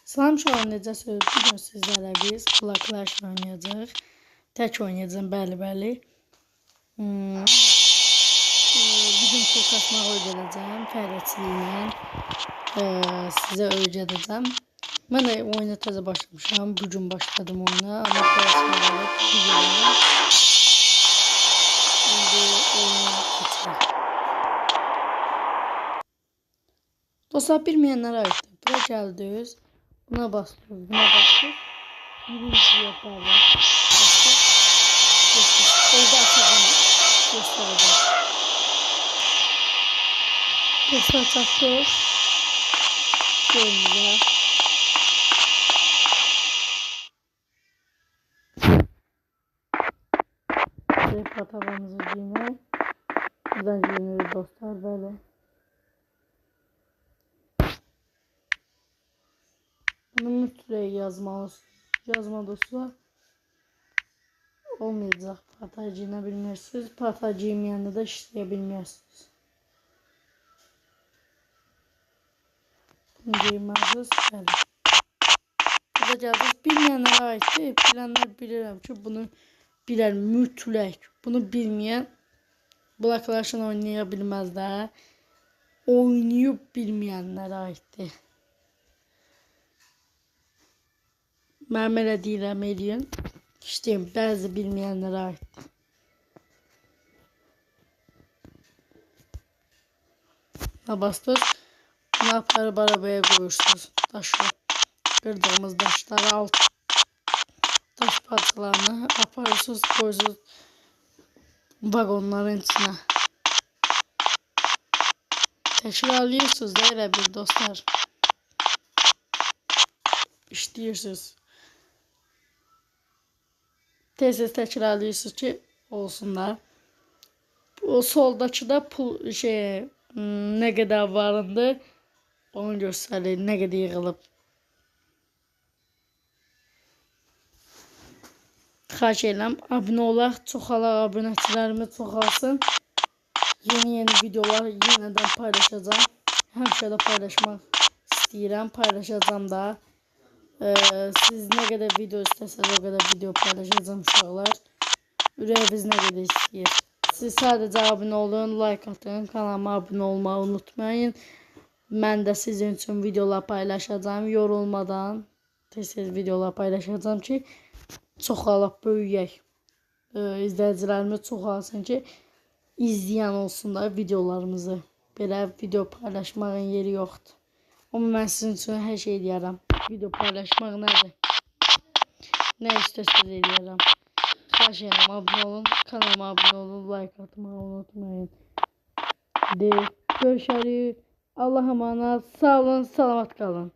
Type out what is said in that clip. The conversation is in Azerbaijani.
Salam uşaqlar, necəsiniz? Bu gün sizlərlə biz Clash oynayacağıq. Tək oynayacağım, bəli. Bugün pul kasmağı öyrədəcəm, fəaliyyətçiliylə sizə öyrədəcəm. Mən də oyuna təzə başlamışam, bugün başladım oyuna, amma fəaliyyətçilərlə bir yerəm. Şimdi oyuna keçək. Dostlar, bilməyənlərə aiddir. Bura gəldiniz. Buna basıyoruz, buna basıyoruz. Birinciye bağlı. Orada açacağım. Göstereceğim. Dostlar çattık. Şöyle. Patavanızı giymek. Buradan giyiniyoruz dostlar, böyle. Bunu mütləq yazmalısınız. Yazmadınızsa olmayacaq. Patacıyla bilmirsiniz. Patacıyım yanında da işləyə bilmirsiniz. Bunu giyməlisiniz. Bəli. Burada gəldiniz. Bilməyənlərə aiddir. Bilənlər bilirəm ki, bunu bilər mütləq. Bunu bilməyən Clash oynaya bilməzlər. Oynayıb bilməyənlərə aiddir. Mənim elə deyirəm, eləyin. İşte bəzi bilməyənlərə aiddir. Buna bastınız. Bunu aparıb arabaya qoyursunuz. Daşı. Qırdığımız daşları, alt daş parçalarını aparırsınız, qoyursunuz vagonların içine. Təkrarlayırsınız da elə bir dostlar. İşləyirsiniz. Tez təkrarlayırsınız ki, olsunlar. O soldakı da pul nə qədər varındır, onu göstərir, nə qədər yığılıb. Xahiş edirəm, abunə olaq, çoxalaq, abunəçilərimiz çoxalsın. Yeni videolar yenədən paylaşacağım. Həmişə də paylaşmaq istəyirəm, paylaşacağım da. Siz nə qədər video istəsəniz, o qədər video paylaşacağım uşaqlar. Ürəyiniz nə qədər istəyir. Siz sadəcə abunə olun, like atın, kanalıma abunə olmağı unutmayın. Mən də sizin üçün videolar paylaşacağım, yorulmadan tez videolar paylaşacağım ki, çoxalaq, böyüyək. İzləyicilərimiz çoxalsın ki, izləyən olsunlar videolarımızı. Belə video paylaşmağın yeri yoxdur. Amma mən sizin üçün hər şey edərəm. Video paylaşmaq nədir? Nə istəsəz edərəm. Xahiş edirəm, abunə olun, kanalıma abunə olun, like atmağı unutmayın. Görüşürüz. Allah'a emanet, sağ olun, salamat qalın.